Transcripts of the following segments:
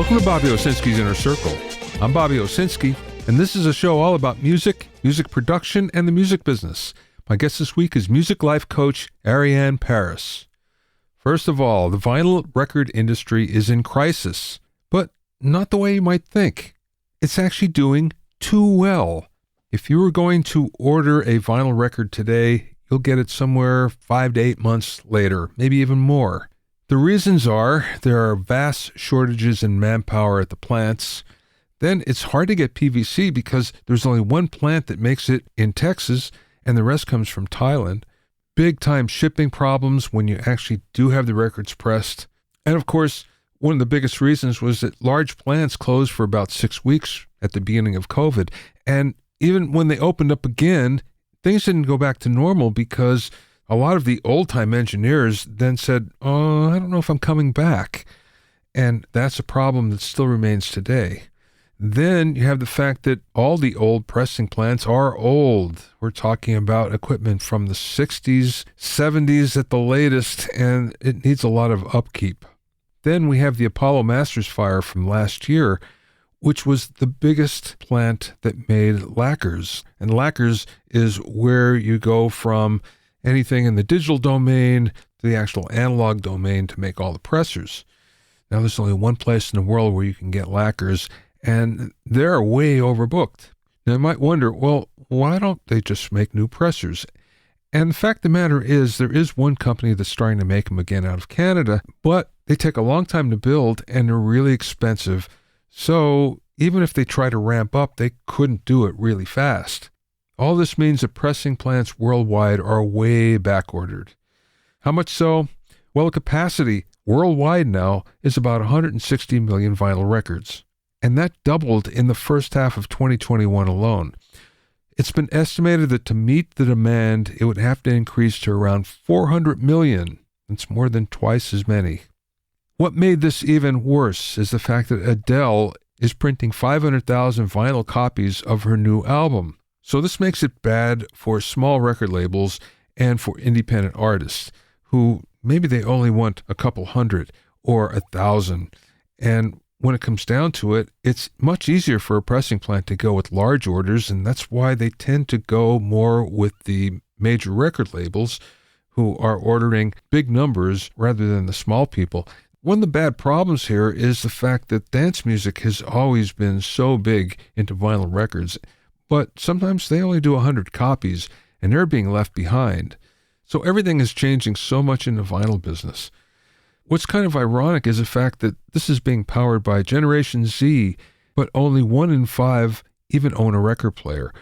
Welcome to Bobby Owsinski's Inner Circle. I'm Bobby Owsinski, and this is a show all about music, music production, and the music business. My guest this week is music life coach Ariane Paras. First of all, the vinyl record industry is in crisis, but not the way you might think. It's actually doing too well. If you were going to order a vinyl record today, you'll get it somewhere 5 to 8 months later, maybe even more. The reasons are there are vast shortages in manpower at the plants. Then it's hard to get PVC because there's only one plant that makes it in Texas and the rest comes from Thailand. Big time shipping problems when you actually do have the records pressed. And of course, one of the biggest reasons was that large plants closed for about 6 weeks at the beginning of COVID. And even when they opened up again, things didn't go back to normal because a lot of the old-time engineers then said, "Oh, I don't know if I'm coming back." And that's a problem that still remains today. Then you have the fact that all the old pressing plants are old. We're talking about equipment from the 60s, 70s at the latest, and it needs a lot of upkeep. Then we have the Apollo Masters fire from last year, which was the biggest plant that made lacquers. And lacquers is where you go from anything in the digital domain to the actual analog domain to make all the pressers. Now, there's only one place in the world where you can get lacquers, and they're way overbooked. Now, you might wonder, well, why don't they just make new pressers? And the fact of the matter is, there is one company that's starting to make them again out of Canada, but they take a long time to build, and they're really expensive. So even if they try to ramp up, they couldn't do it really fast. All this means that pressing plants worldwide are way backordered. How much so? Well, the capacity worldwide now is about 160 million vinyl records, and that doubled in the first half of 2021 alone. It's been estimated that to meet the demand, it would have to increase to around 400 million. That's more than twice as many. What made this even worse is the fact that Adele is printing 500,000 vinyl copies of her new album. So this makes it bad for small record labels and for independent artists who maybe they only want a couple hundred or 1,000. And when it comes down to it, it's much easier for a pressing plant to go with large orders, and that's why they tend to go more with the major record labels who are ordering big numbers rather than the small people. One of the bad problems here is the fact that dance music has always been so big into vinyl records, but sometimes they only do 100 copies, and they're being left behind. So everything is changing so much in the vinyl business. What's kind of ironic is the fact that this is being powered by Generation Z, but only 1 in 5 even own a record player.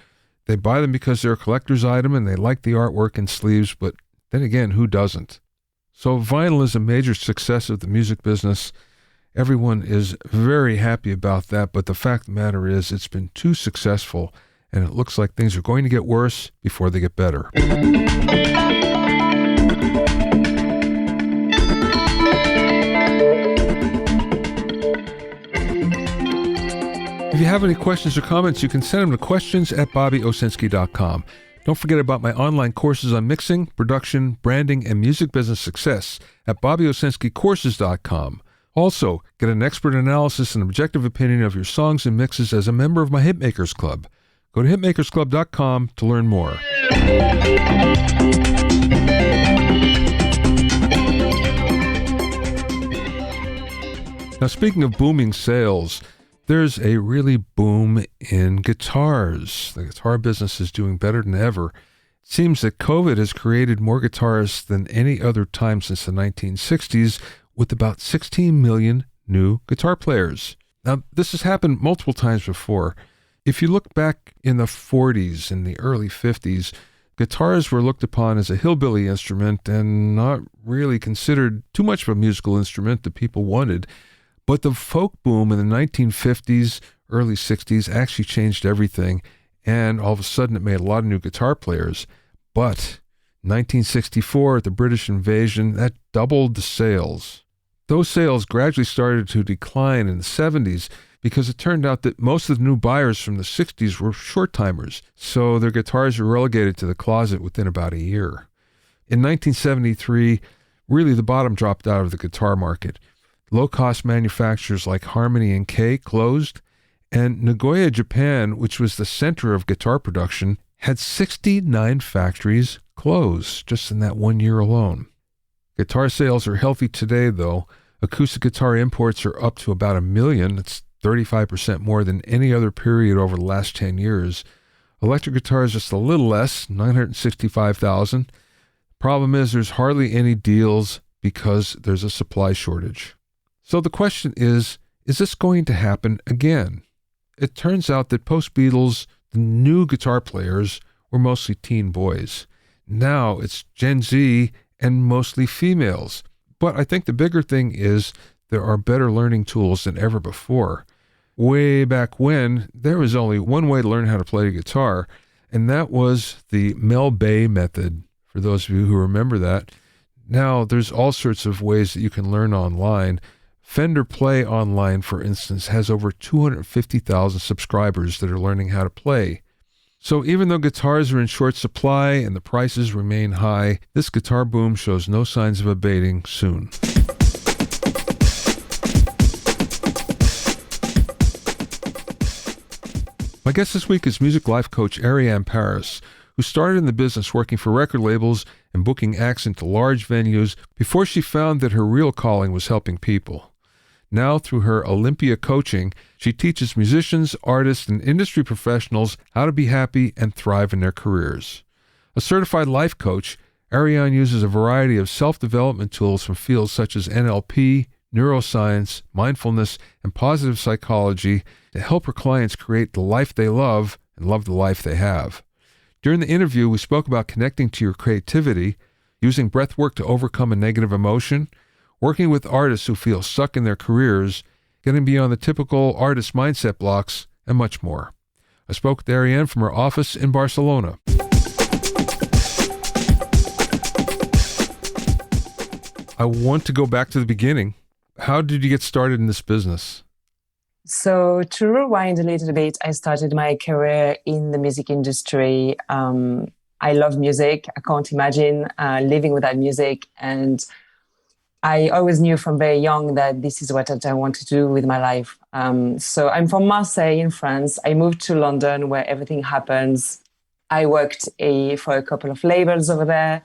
They buy them because they're a collector's item and they like the artwork and sleeves, but then again, who doesn't? So vinyl is a major success of the music business. Everyone is very happy about that, but the fact of the matter is it's been too successful, and it looks like things are going to get worse before they get better. If you have any questions or comments, you can send them to questions@bobbyowsinski.com. Don't forget about my online courses on mixing, production, branding, and music business success at bobbyowsinskicourses.com. Also, get an expert analysis and objective opinion of your songs and mixes as a member of my Hitmakers Club. Go to hitmakersclub.com to learn more. Now, speaking of booming sales, there's a really boom in guitars. The guitar business is doing better than ever. It seems that COVID has created more guitarists than any other time since the 1960s, with about 16 million new guitar players. Now, this has happened multiple times before. If you look back in the 40s and the early 50s, guitars were looked upon as a hillbilly instrument and not really considered too much of a musical instrument that people wanted. But the folk boom in the 1950s, early 60s actually changed everything, and all of a sudden it made a lot of new guitar players. But 1964, at the British invasion, that doubled the sales. Those sales gradually started to decline in the 70s because it turned out that most of the new buyers from the 60s were short-timers, so their guitars were relegated to the closet within about a year. In 1973, really the bottom dropped out of the guitar market. Low-cost manufacturers like Harmony and Kei closed, and Nagoya, Japan, which was the center of guitar production, had 69 factories close just in that 1 year alone. Guitar sales are healthy today, though. Acoustic guitar imports are up to about 1 million. It's 35% more than any other period over the last 10 years. Electric guitars just a little less, 965,000. Problem is there's hardly any deals because there's a supply shortage. So the question is this going to happen again? It turns out that post-Beatles, the new guitar players were mostly teen boys. Now it's Gen Z and mostly females. But I think the bigger thing is there are better learning tools than ever before. Way back when, there was only one way to learn how to play the guitar, and that was the Mel Bay method, for those of you who remember that. Now, there's all sorts of ways that you can learn online. Fender Play Online, for instance, has over 250,000 subscribers that are learning how to play. So even though guitars are in short supply and the prices remain high, this guitar boom shows no signs of abating soon. My guest this week is music life coach Ariane Paras, who started in the business working for record labels and booking acts into large venues before she found that her real calling was helping people. Now, through her Olympia Coaching, she teaches musicians, artists, and industry professionals how to be happy and thrive in their careers. A certified life coach, Ariane uses a variety of self-development tools from fields such as NLP, neuroscience, mindfulness, and positive psychology to help her clients create the life they love and love the life they have. During the interview, we spoke about connecting to your creativity, using breath work to overcome a negative emotion, working with artists who feel stuck in their careers, getting beyond the typical artist mindset blocks, and much more. I spoke with Ariane from her office in Barcelona. I want to go back to the beginning. How did you get started in this business? So to rewind a little bit, I started my career in the music industry. I love music. I can't imagine living without music. And I always knew from very young that this is what I want to do with my life. So I'm from Marseille in France. I moved to London where everything happens. I worked for a couple of labels over there.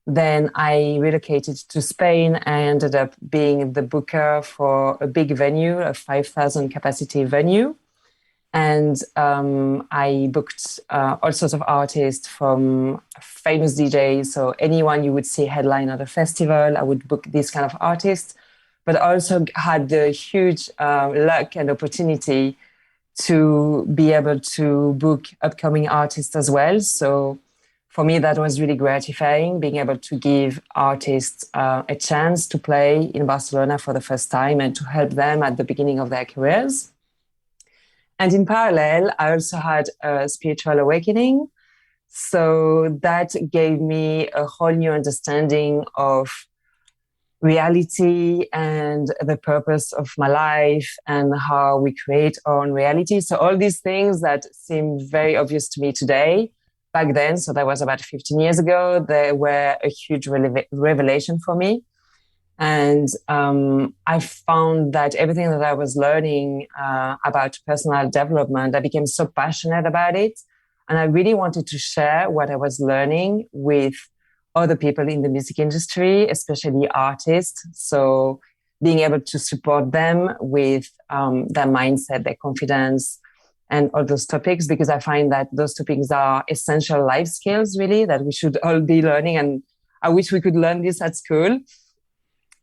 Then I relocated to Spain. I ended up being the booker for a big venue, a 5,000 capacity venue. And I booked all sorts of artists, from famous DJs. So anyone you would see headline at a festival, I would book this kind of artist. But I also had the huge luck and opportunity to be able to book upcoming artists as well. So for me, that was really gratifying, being able to give artists a chance to play in Barcelona for the first time and to help them at the beginning of their careers. And in parallel, I also had a spiritual awakening. So that gave me a whole new understanding of reality and the purpose of my life and how we create our own reality. So all these things that seem very obvious to me today, back then, so that was about 15 years ago, they were a huge revelation for me. And I found that everything that I was learning about personal development, I became so passionate about it. And I really wanted to share what I was learning with other people in the music industry, especially artists. So being able to support them with their mindset, their confidence, and all those topics, because I find that those topics are essential life skills, really, that we should all be learning. And I wish we could learn this at school.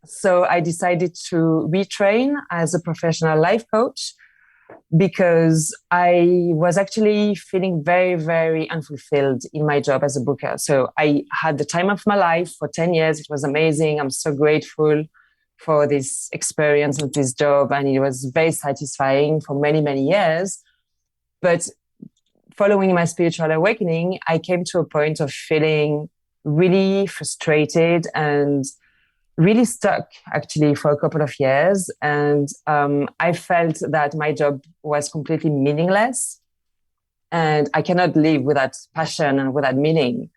So I decided to retrain as a professional life coach because I was actually feeling very, very unfulfilled in my job as a booker. So I had the time of my life for 10 years. It was amazing. I'm so grateful for this experience of this job. And it was very satisfying for many, many years. But following my spiritual awakening, I came to a point of feeling really frustrated and really stuck, actually, for a couple of years. And I felt that my job was completely meaningless. And I cannot live without passion and without meaning.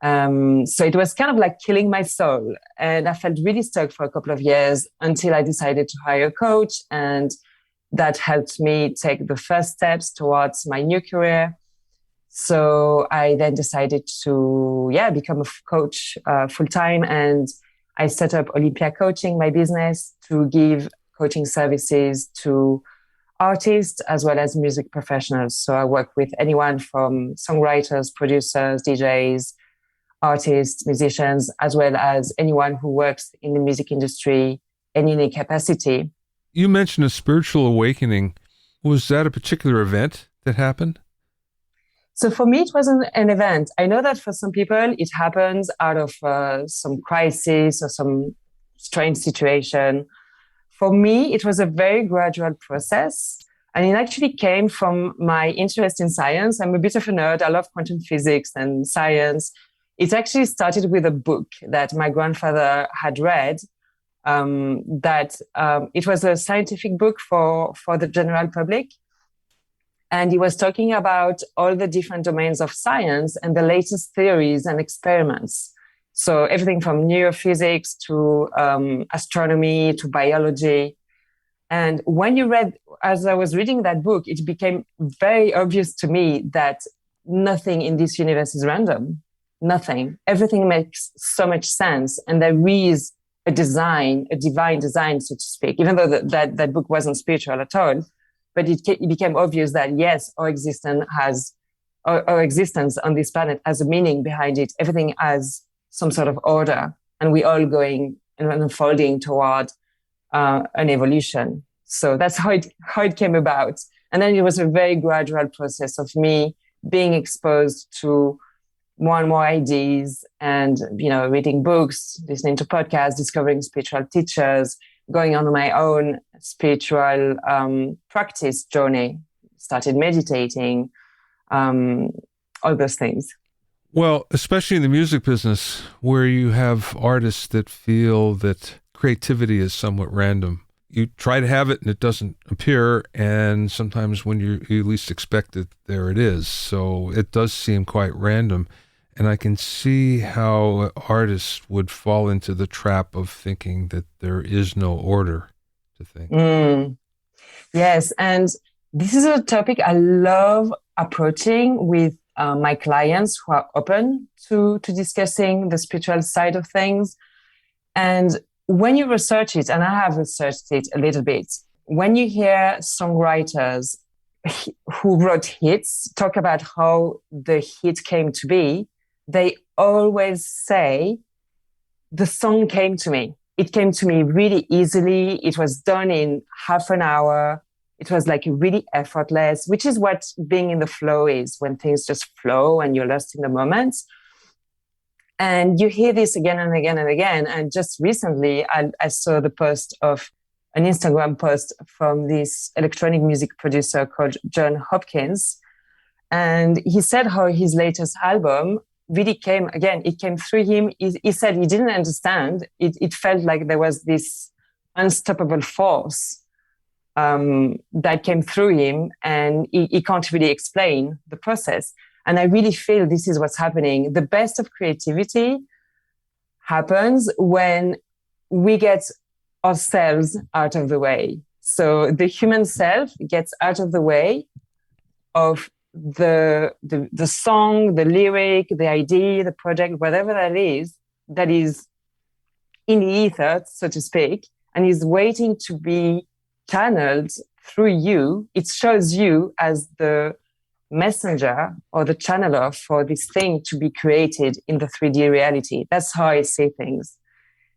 So it was kind of like killing my soul. And I felt really stuck for a couple of years until I decided to hire a coach. And that helped me take the first steps towards my new career. So I then decided to, become a coach full time. And I set up Olympia Coaching, my business, to give coaching services to artists as well as music professionals. So I work with anyone from songwriters, producers, DJs, artists, musicians, as well as anyone who works in the music industry in any capacity. You mentioned a spiritual awakening. Was that a particular event that happened? So for me, it wasn't an event. I know that for some people, it happens out of some crisis or some strange situation. For me, it was a very gradual process. And it actually came from my interest in science. I'm a bit of a nerd. I love quantum physics and science. It actually started with a book that my grandfather had read. It was a scientific book for the general public. And he was talking about all the different domains of science and the latest theories and experiments. So everything from neurophysics to astronomy to biology. And as I was reading that book, it became very obvious to me that nothing in this universe is random. Nothing. Everything makes so much sense. And there is a divine design, so to speak, even though that book wasn't spiritual at all. But it became obvious that, yes, our existence on this planet has a meaning behind it. Everything has some sort of order, and we're all going and unfolding toward an evolution. So that's how it came about. And then it was a very gradual process of me being exposed to more and more ideas and, reading books, listening to podcasts, discovering spiritual teachers, going on my own spiritual practice journey, started meditating, all those things. Well, especially in the music business, where you have artists that feel that creativity is somewhat random. You try to have it and it doesn't appear, and sometimes when you least expect it, there it is. So it does seem quite random. And I can see how artists would fall into the trap of thinking that there is no order to things. Yes, and this is a topic I love approaching with my clients who are open to discussing the spiritual side of things. And when you research it, and I have researched it a little bit, when you hear songwriters who wrote hits talk about how the hit came to be, they always say, the song came to me. It came to me really easily. It was done in half an hour. It was like really effortless, which is what being in the flow is, when things just flow and you're lost in the moment. And you hear this again and again and again. And just recently, I saw the post of an Instagram post from this electronic music producer called John Hopkins. And he said how his latest album really came through him. He said he didn't understand. It felt like there was this unstoppable force that came through him, and he can't really explain the process. And I really feel this is what's happening. The best of creativity happens when we get ourselves out of the way. So the human self gets out of the way of the song, the lyric, the idea, the project, whatever that is in the ether, so to speak, and is waiting to be channeled through you. It shows you as the messenger or the channeler for this thing to be created in the 3D reality. That's how I see things.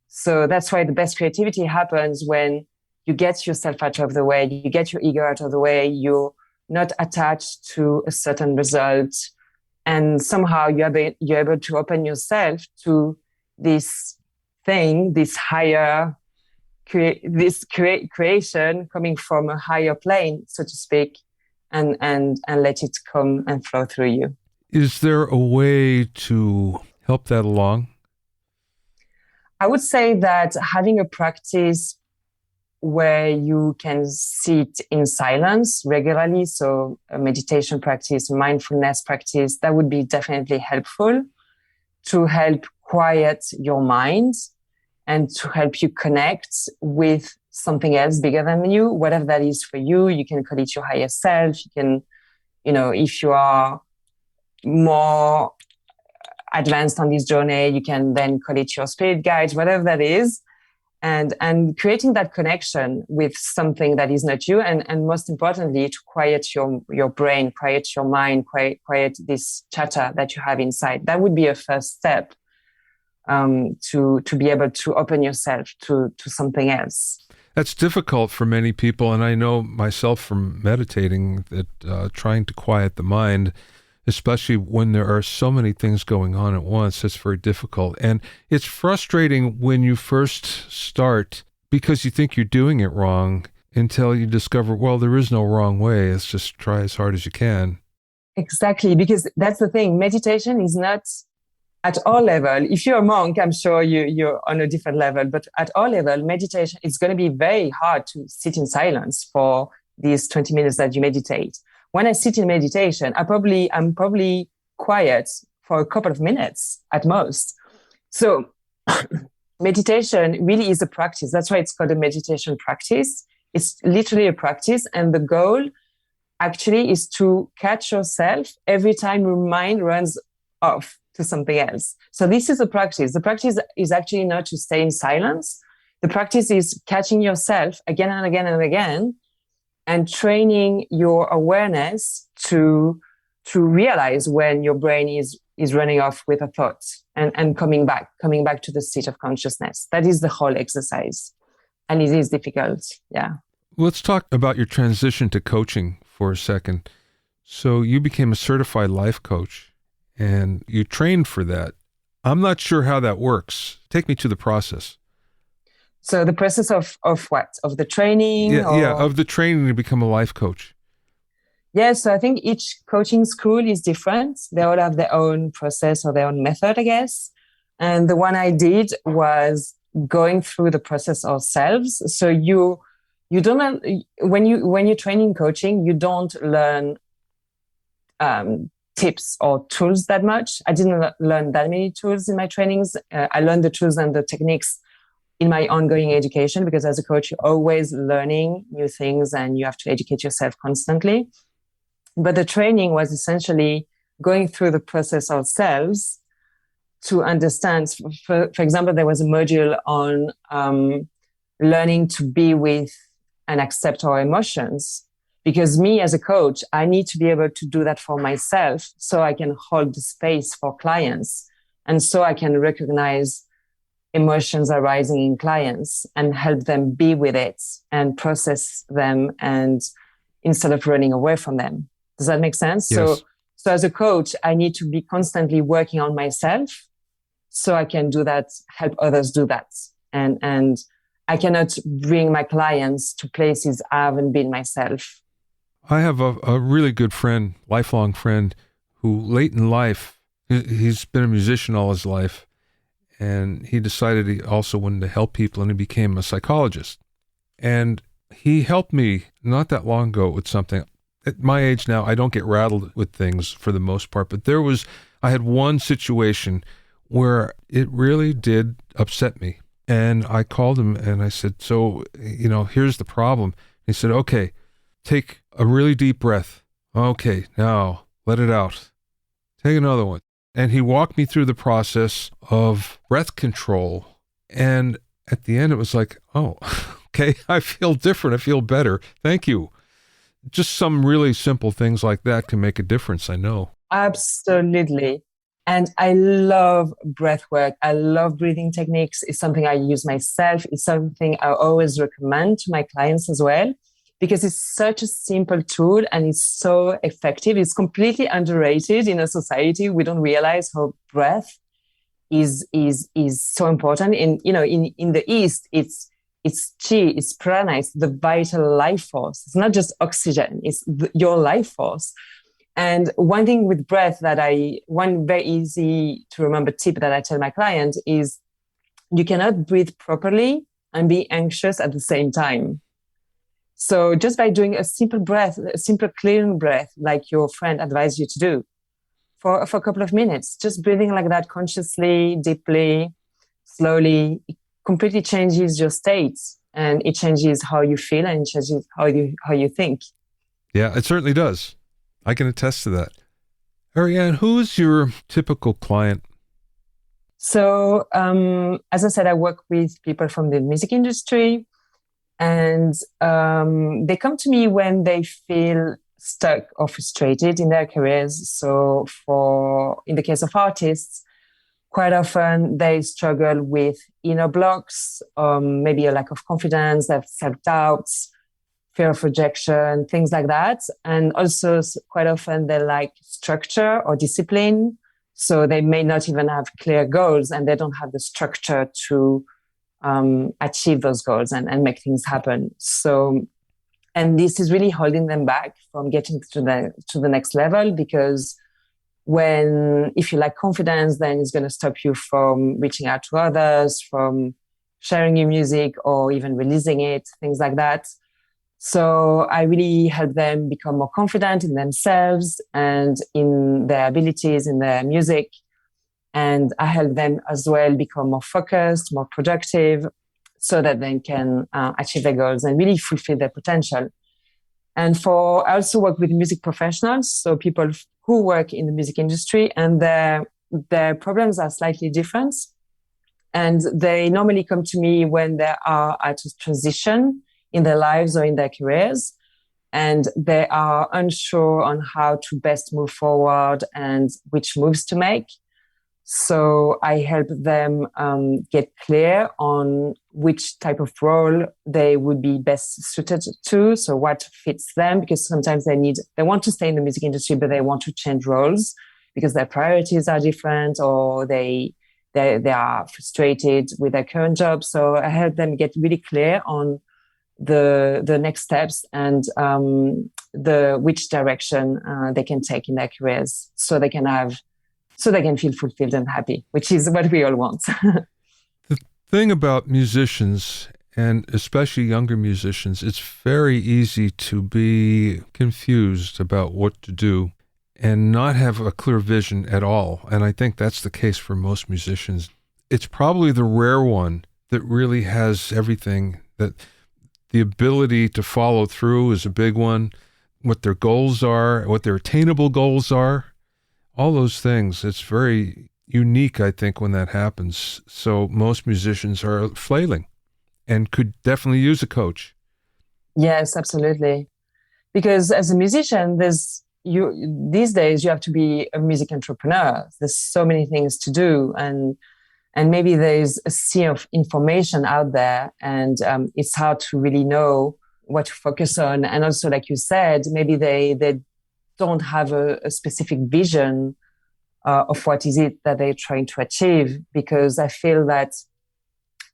So that's why the best creativity happens when you get yourself out of the way, you get your ego out of the way, you're not attached to a certain result, and somehow you're able to open yourself to this thing, this higher creation coming from a higher plane, so to speak, and let it come and flow through you. Is there a way to help that along? I would say that having a practice where you can sit in silence regularly, so a meditation practice, mindfulness practice, that would be definitely helpful to help quiet your mind and to help you connect with something else bigger than you, whatever that is for you. You can call it your higher self. You can, if you are more advanced on this journey, you can then call it your spirit guides, whatever that is. And creating that connection with something that is not you, and most importantly, to quiet your brain, quiet your mind, quiet this chatter that you have inside. That would be a first step to be able to open yourself to something else. That's difficult for many people, and I know myself from meditating that trying to quiet the mind, especially when there are so many things going on at once, it's very difficult. And it's frustrating when you first start because you think you're doing it wrong until you discover, well, there is no wrong way. It's just try as hard as you can. Exactly, because that's the thing. Meditation is not at all level. If you're a monk, I'm sure you're on a different level, but at all level, meditation, it's going to be very hard to sit in silence for these 20 minutes that you meditate. When I sit in meditation, I'm probably quiet for a couple of minutes at most. So meditation really is a practice. That's why it's called a meditation practice. It's literally a practice. And the goal actually is to catch yourself every time your mind runs off to something else. So this is a practice. The practice is actually not to stay in silence. The practice is catching yourself again and again and again, and training your awareness to realize when your brain is running off with a thought and coming back to the seat of consciousness. That is the whole exercise. And it is difficult. Yeah. Let's talk about your transition to coaching for a second. So you became a certified life coach and you trained for that. I'm not sure how that works. Take me to the process. So the process of what? Of the training? Yeah, of the training to become a life coach. Yeah, so I think each coaching school is different. They all have their own process or their own method, I guess. And the one I did was going through the process ourselves. So you don't, when you're training coaching, you don't learn tips or tools that much. I didn't learn that many tools in my trainings. I learned the tools and the techniques in my ongoing education, because as a coach, you're always learning new things and you have to educate yourself constantly. But the training was essentially going through the process ourselves to understand. For example, there was a module on learning to be with and accept our emotions. Because me as a coach, I need to be able to do that for myself so I can hold the space for clients. And so I can recognize emotions arising in clients and help them be with it and process them, and instead of running away from them. Does that make sense? Yes. So as a coach, I need to be constantly working on myself so I can do that, help others do that. And I cannot bring my clients to places I haven't been myself. I have a really good friend, lifelong friend, who late in life, he's been a musician all his life, and he decided he also wanted to help people, and he became a psychologist. And he helped me not that long ago with something. At my age now, I don't get rattled with things for the most part, but I had one situation where it really did upset me. And I called him and I said, so, here's the problem. He said, okay, take a really deep breath. Okay, now let it out. Take another one. And he walked me through the process of breath control. And at the end, it was like, oh, okay, I feel different. I feel better. Thank you. Just some really simple things like that can make a difference, I know. Absolutely. And I love breath work. I love breathing techniques. It's something I use myself. It's something I always recommend to my clients as well, because it's such a simple tool and it's so effective. It's completely underrated in a society. We don't realize how breath is so important. In the East, it's chi, it's prana, it's the vital life force. It's not just oxygen, it's your life force. And one thing with breath one very easy to remember tip that I tell my clients is you cannot breathe properly and be anxious at the same time. So just by doing a simple clearing breath, like your friend advised you to do for a couple of minutes. Just breathing like that consciously, deeply, slowly, it completely changes your state, and it changes how you feel, and it changes how you think. Yeah, it certainly does. I can attest to that. Ariane, who's your typical client? So, as I said, I work with people from the music industry, and they come to me when they feel stuck or frustrated in their careers. So, in the case of artists, quite often they struggle with inner blocks, maybe a lack of confidence, they have self-doubts, fear of rejection, things like that. And also quite often they like structure or discipline. So they may not even have clear goals, and they don't have the structure to achieve those goals and make things happen. So, and this is really holding them back from getting to the next level, because if you lack confidence, then it's going to stop you from reaching out to others, from sharing your music or even releasing it, things like that. So I really help them become more confident in themselves and in their abilities, in their music. And I help them as well become more focused, more productive, so that they can achieve their goals and really fulfill their potential. And I also work with music professionals, so people who work in the music industry, and their problems are slightly different. And they normally come to me when they are at a transition in their lives or in their careers, and they are unsure on how to best move forward and which moves to make. So I help them get clear on which type of role they would be best suited to. So what fits them, because sometimes they want to stay in the music industry, but they want to change roles because their priorities are different, or they are frustrated with their current job. So I help them get really clear on the next steps and which direction they can take in their careers, so they can feel fulfilled and happy, which is what we all want. The thing about musicians, and especially younger musicians, it's very easy to be confused about what to do and not have a clear vision at all. And I think that's the case for most musicians. It's probably the rare one that really has everything, that the ability to follow through is a big one, what their goals are, what their attainable goals are. All those things, it's very unique, I think, when that happens. So most musicians are flailing and could definitely use a coach. Yes, absolutely. Because as a musician, these days you have to be a music entrepreneur. There's so many things to do, and maybe there's a sea of information out there, and it's hard to really know what to focus on. And also, like you said, maybe they don't have a specific vision of what is it that they're trying to achieve, because I feel that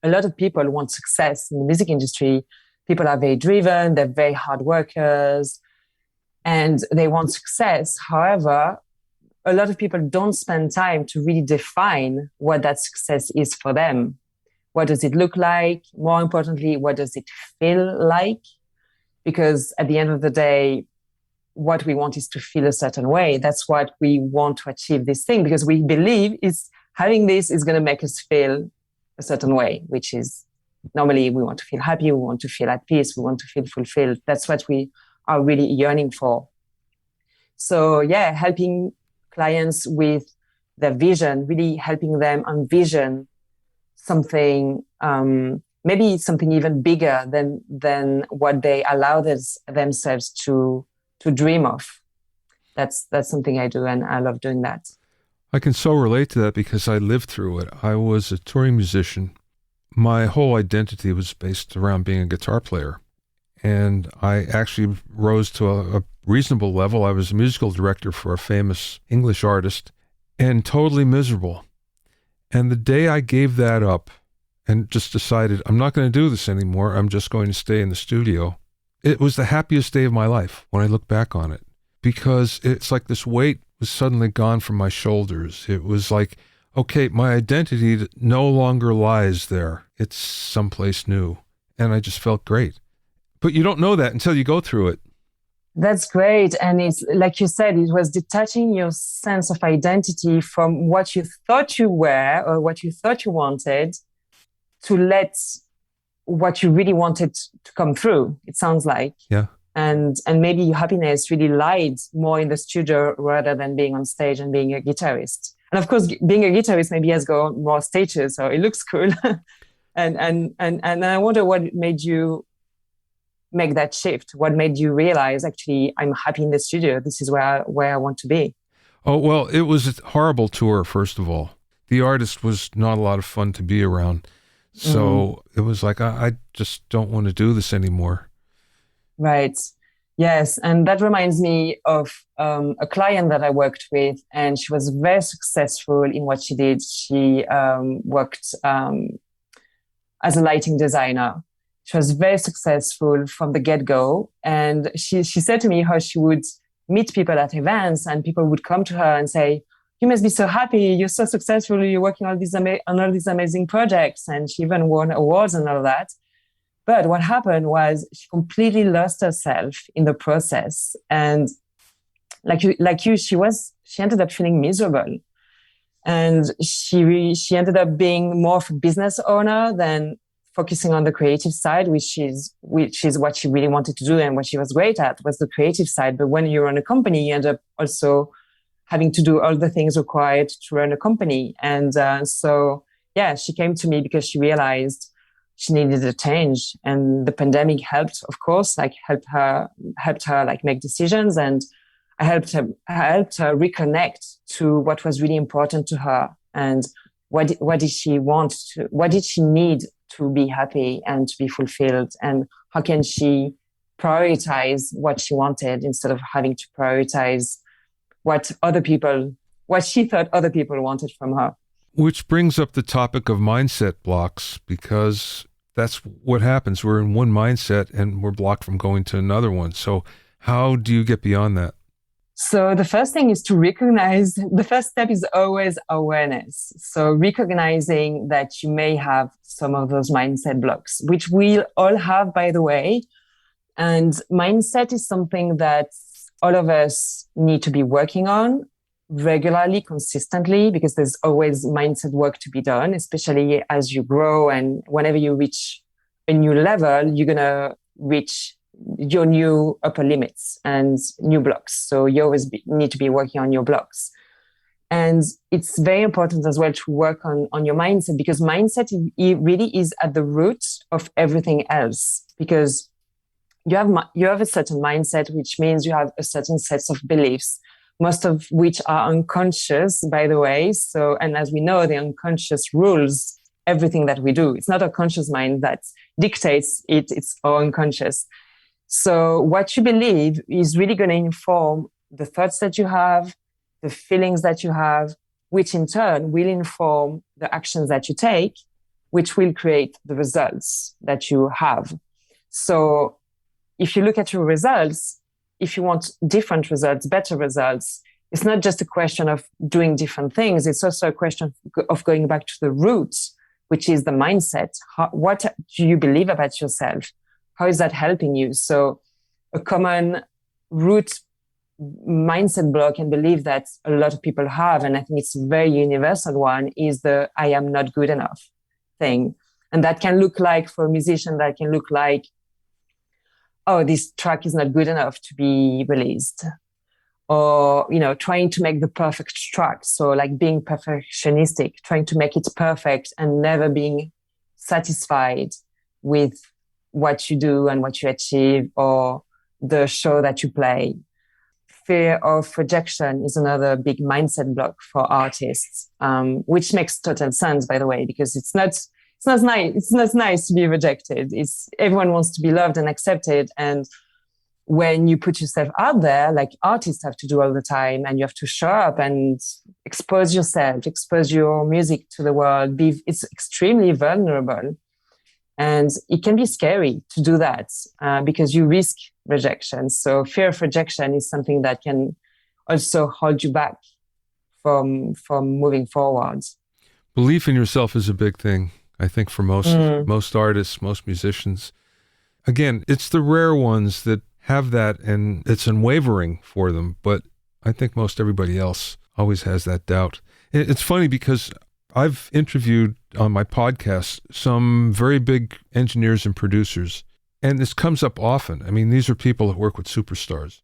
a lot of people want success in the music industry. People are very driven, they're very hard workers, and they want success. However, a lot of people don't spend time to really define what that success is for them. What does it look like? More importantly, what does it feel like? Because at the end of the day, what we want is to feel a certain way. That's what we want to achieve this thing, because we believe having this is going to make us feel a certain way, which is normally we want to feel happy, we want to feel at peace, we want to feel fulfilled. That's what we are really yearning for. So yeah, helping clients with their vision, really helping them envision something, maybe something even bigger than what they allow themselves to dream of. That's something I do, and I love doing that. I can so relate to that because I lived through it. I was a touring musician. My whole identity was based around being a guitar player. And I actually rose to a reasonable level. I was a musical director for a famous English artist, and totally miserable. And the day I gave that up and just decided, I'm not going to do this anymore, I'm just going to stay in the studio, it was the happiest day of my life when I look back on it, because it's like this weight was suddenly gone from my shoulders. It was like, okay, my identity no longer lies there. It's someplace new. And I just felt great. But you don't know that until you go through it. That's great. And it's like you said, it was detaching your sense of identity from what you thought you were or what you thought you wanted to let what you really wanted to come through, it sounds like. Yeah. And maybe your happiness really lied more in the studio rather than being on stage and being a guitarist. And of course, being a guitarist maybe has got more stages, so it looks cool. And I wonder what made you make that shift. What made you realize, actually, I'm happy in the studio. This is where I want to be. Oh, well, it was a horrible tour, first of all. The artist was not a lot of fun to be around. So It was like, I just don't want to do this anymore. Right. Yes. And that reminds me of a client that I worked with, and she was very successful in what she did. She worked as a lighting designer. She was very successful from the get-go. And she said to me how she would meet people at events, and people would come to her and say, you must be so happy. You're so successful. You're working on all these amazing projects. And she even won awards and all that. But what happened was she completely lost herself in the process. And she ended up feeling miserable. And she ended up being more of a business owner than focusing on the creative side, which is what she really wanted to do and what she was great at, was the creative side. But when you run a company, you end up also having to do all the things required to run a company. And she came to me because she realized she needed a change. And the pandemic helped, of course, helped her make decisions. And I helped her reconnect to what was really important to her, and what did she want to, what did she need to be happy and to be fulfilled, and how can she prioritize what she wanted instead of having to prioritize what she thought other people wanted from her. Which brings up the topic of mindset blocks, because that's what happens. We're in one mindset and we're blocked from going to another one. So how do you get beyond that? So the first thing is to recognize, the first step is always awareness. So recognizing that you may have some of those mindset blocks, which we all have, by the way. And mindset is something that all of us need to be working on regularly, consistently, because there's always mindset work to be done, especially as you grow. And whenever you reach a new level, you're going to reach your new upper limits and new blocks. So you always need to be working on your blocks. And it's very important as well to work on your mindset, because mindset it really is at the root of everything else. Because you have a certain mindset, which means you have a certain set of beliefs, most of which are unconscious, by the way. So, and as we know, the unconscious rules everything that we do. It's not our conscious mind that dictates it, it's our unconscious. So what you believe is really going to inform the thoughts that you have, the feelings that you have, which in turn will inform the actions that you take, which will create the results that you have. So if you look at your results, if you want different results, better results, it's not just a question of doing different things. It's also a question of going back to the roots, which is the mindset. What do you believe about yourself? How is that helping you? So a common root mindset block and belief that a lot of people have, and I think it's a very universal one, is the I am not good enough thing. And that can look like, for a musician, that can look like, oh, this track is not good enough to be released. Or, trying to make the perfect track. So like being perfectionistic, trying to make it perfect and never being satisfied with what you do and what you achieve or the show that you play. Fear of rejection is another big mindset block for artists, which makes total sense, by the way, because it's not nice to be rejected. Everyone wants to be loved and accepted. And when you put yourself out there, like artists have to do all the time, and you have to show up and expose yourself, expose your music to the world, it's extremely vulnerable. And it can be scary to do that because you risk rejection. So fear of rejection is something that can also hold you back from moving forward. Belief in yourself is a big thing, I think, for most artists, most musicians. Again, it's the rare ones that have that and it's unwavering for them. But I think most everybody else always has that doubt. It's funny because I've interviewed on my podcast some very big engineers and producers, and this comes up often. I mean, these are people that work with superstars,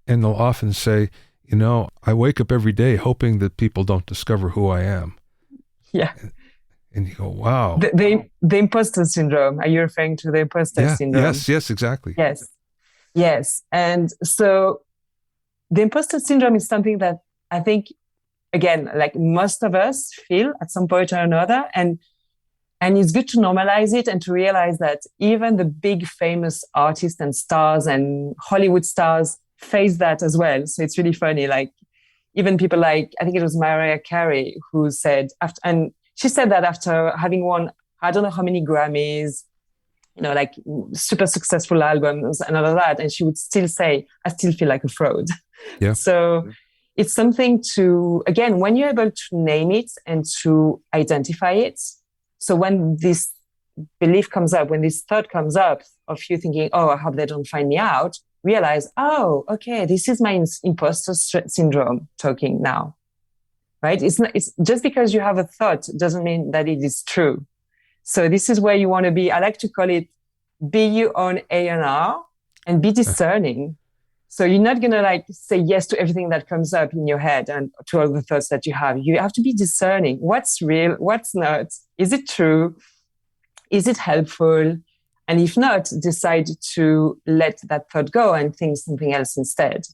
and they'll often say, I wake up every day hoping that people don't discover who I am. Yeah. And you go, wow. The imposter syndrome. Are you referring to the imposter syndrome? Yes, exactly. Yes. And so the imposter syndrome is something that I think, again, like most of us feel at some point or another. And it's good to normalize it and to realize that even the big famous artists and stars and Hollywood stars face that as well. So it's really funny. Like even people like, I think it was Mariah Carey who said, and she said that after having won, I don't know how many Grammys, like super successful albums and all of that. And she would still say, I still feel like a fraud. Yeah. So it's something to, again, when you're able to name it and to identify it. So when this belief comes up, when this thought comes up of you thinking, oh, I hope they don't find me out, realize, oh, okay, this is my imposter syndrome talking now, right? It's just because you have a thought doesn't mean that it is true. So this is where you want to be. I like to call it, be your own A&R and be discerning. So you're not going to say yes to everything that comes up in your head and to all the thoughts that you have. You have to be discerning. What's real? What's not? Is it true? Is it helpful? And if not, decide to let that thought go and think something else instead.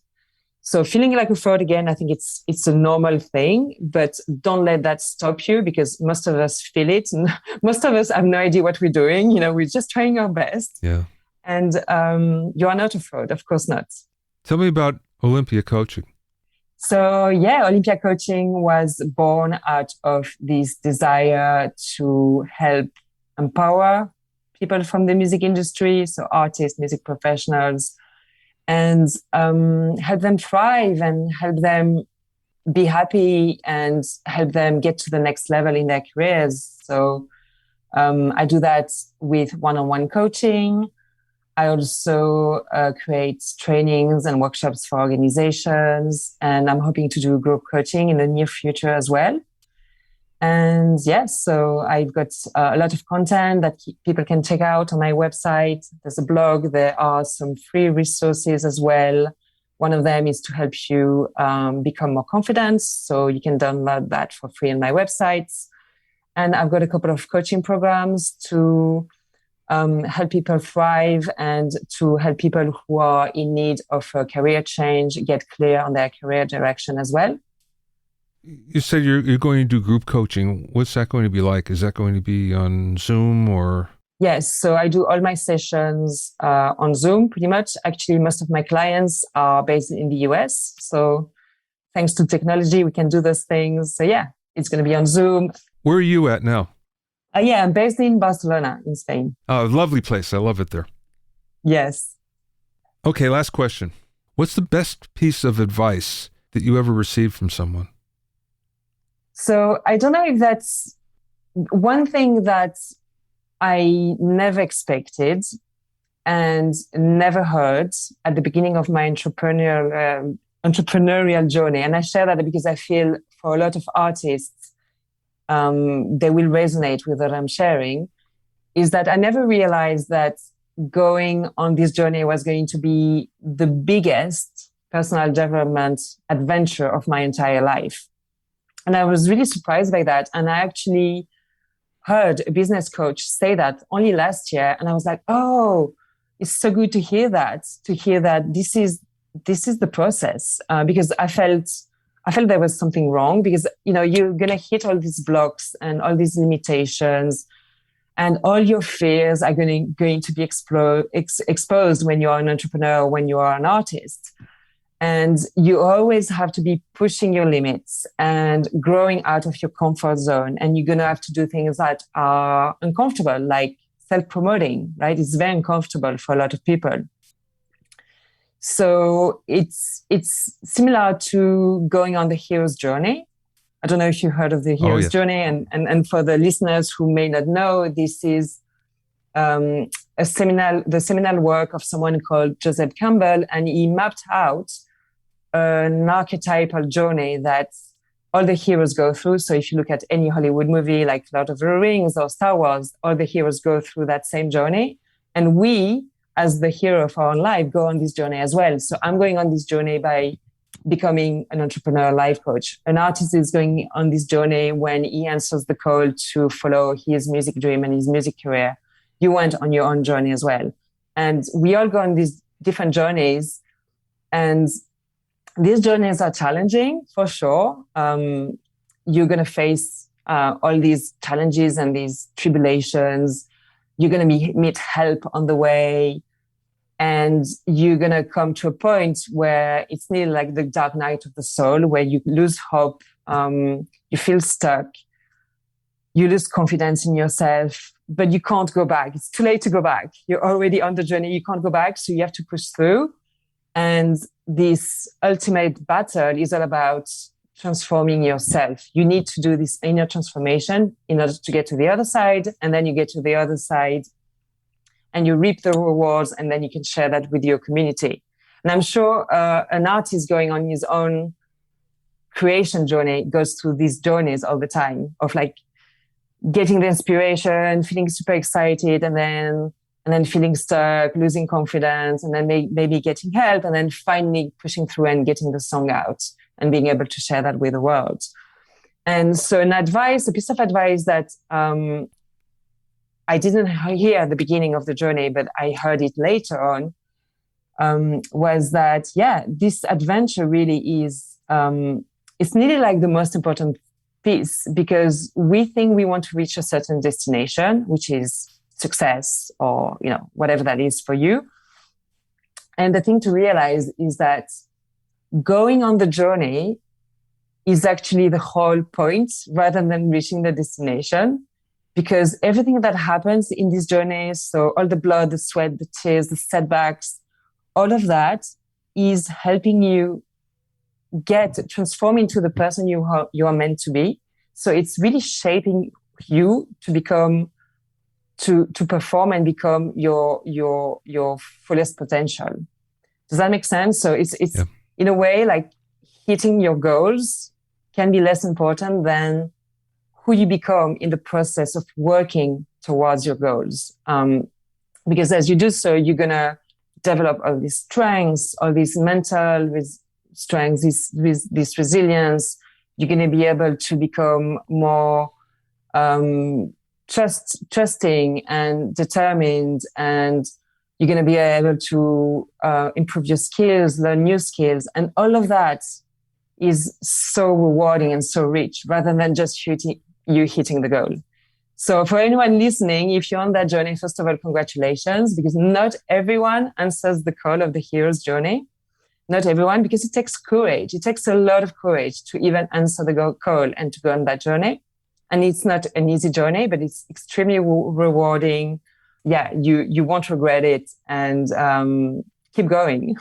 So feeling like a fraud, again, I think it's a normal thing, but don't let that stop you because most of us feel it. Most of us have no idea what we're doing. We're just trying our best. Yeah. And you are not a fraud, of course not. Tell me about Olympia Coaching. So Olympia Coaching was born out of this desire to help empower people from the music industry, so artists, music professionals, and help them thrive and help them be happy and help them get to the next level in their careers. So I do that with one-on-one coaching. I also create trainings and workshops for organizations, and I'm hoping to do group coaching in the near future as well. And yes, so I've got a lot of content that people can check out on my website. There's a blog. There are some free resources as well. One of them is to help you become more confident. So you can download that for free on my website. And I've got a couple of coaching programs to help people thrive and to help people who are in need of a career change get clear on their career direction as well. You said you're going to do group coaching. What's that going to be like? Is that going to be on Zoom or? Yes. So I do all my sessions on Zoom pretty much. Actually, most of my clients are based in the US. So thanks to technology, we can do those things. So yeah, it's going to be on Zoom. Where are you at now? I'm based in Barcelona in Spain. Oh, lovely place. I love it there. Yes. Okay, last question. What's the best piece of advice that you ever received from someone? So I don't know if that's one thing that I never expected and never heard at the beginning of my entrepreneurial journey. And I share that because I feel for a lot of artists, they will resonate with what I'm sharing, is that I never realized that going on this journey was going to be the biggest personal development adventure of my entire life. And I was really surprised by that. And I actually heard a business coach say that only last year. And I was like, oh, it's so good to hear that this is the process. Because I felt there was something wrong because, you're going to hit all these blocks and all these limitations and all your fears are going to be exposed when you're an entrepreneur, when you are an artist. And you always have to be pushing your limits and growing out of your comfort zone. And you're going to have to do things that are uncomfortable, like self-promoting, right? It's very uncomfortable for a lot of people. So it's similar to going on the hero's journey. I don't know if you heard of the hero's journey. And for the listeners who may not know, this is a the seminal work of someone called Joseph Campbell, and he mapped out an archetypal journey that all the heroes go through. So if you look at any Hollywood movie like Lord of the Rings or Star Wars, all the heroes go through that same journey. And we, as the hero of our own life, go on this journey as well. So I'm going on this journey by becoming an entrepreneur life coach. An artist is going on this journey when he answers the call to follow his music dream and his music career. You went on your own journey as well. And we all go on these different journeys. And these journeys are challenging for sure. You're going to face all these challenges and these tribulations. You're going to meet help on the way. And you're going to come to a point where it's nearly like the dark night of the soul, where you lose hope, you feel stuck, you lose confidence in yourself, but you can't go back. It's too late to go back. You're already on the journey. You can't go back. So you have to push through. And this ultimate battle is all about transforming yourself. You need to do this inner transformation in order to get to the other side. And then you get to the other side and you reap the rewards, and then you can share that with your community. And I'm sure an artist going on his own creation journey goes through these journeys all the time of like getting the inspiration, feeling super excited, and then feeling stuck, losing confidence, and then maybe getting help, and then finally pushing through and getting the song out and being able to share that with the world. And so a piece of advice that I didn't hear at the beginning of the journey, but I heard it later on, was that, this adventure really is, it's nearly like the most important piece, because we think we want to reach a certain destination, which is success or, whatever that is for you. And the thing to realize is that going on the journey is actually the whole point rather than reaching the destination. Because everything that happens in this journey, so all the blood, the sweat, the tears, the setbacks, all of that is helping you transform into the person you are meant to be. So it's really shaping you to become, to perform and become your fullest potential. Does that make sense? So it's in a way like hitting your goals can be less important than who you become in the process of working towards your goals. Because as you do so, you're going to develop all these strengths, all these mental strengths, this resilience. You're going to be able to become more trusting and determined, and you're going to be able to improve your skills, learn new skills. And all of that is so rewarding and so rich, rather than just hitting the goal. So for anyone listening, if you're on that journey, first of all, congratulations, because not everyone answers the call of the hero's journey. Not everyone, because it takes courage. It takes a lot of courage to even answer the call and to go on that journey. And it's not an easy journey, but it's extremely rewarding. Yeah, you won't regret it, and keep going.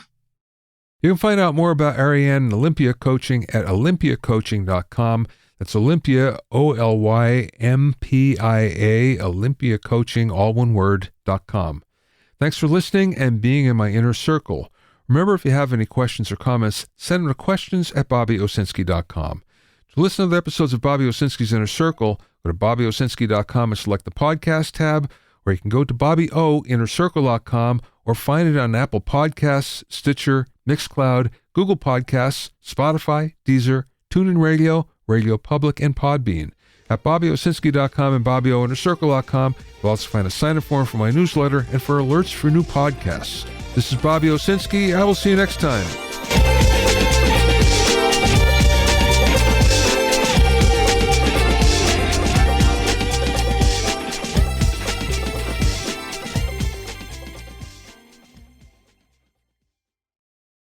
You can find out more about Ariane and Olympia Coaching at olympiacoaching.com. That's Olympia, OLYMPIA, Olympia Coaching, all one word, .com. Thanks for listening and being in my inner circle. Remember, if you have any questions or comments, send them to questions@bobbyowsinski.com. To listen to the episodes of Bobby Owsinski's Inner Circle, go to bobbyowsinski.com and select the podcast tab, or you can go to bobbyowinnercircle.com or find it on Apple Podcasts, Stitcher, Mixcloud, Google Podcasts, Spotify, Deezer, TuneIn Radio, Radio Public, and Podbean. At bobbyowsinski.com and bobbyowinnercircle.com, you'll also find a sign-up form for my newsletter and for alerts for new podcasts. This is Bobby Owsinski. I will see you next time.